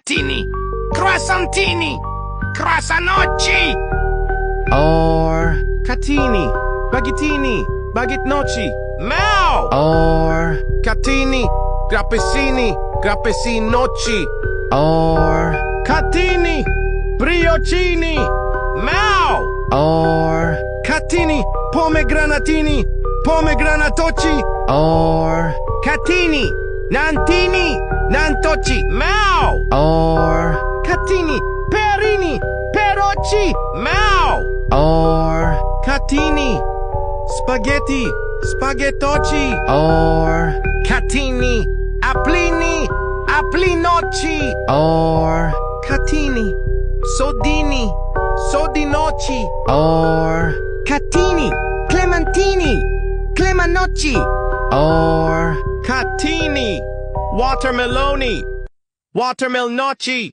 Ciabattini, croissantini, croissanocci. Or catini, baghettini, baghetnoci. Mao. Or Catini, grappessini, grappessinocci. or Catini, briocini. Mao. or Catini, pomegranatini, pomegranatocci. or Catini, nantini, nantocci. Mao. or Catini, perini, perocci. Mao. or Catini, spaghetti, spaghettocci. or Catini, applini, applinocci. or Catini, sodini, sodinocci. or Catini, clementini, clemanocci. or Catini, watermeloni, watermelnocci.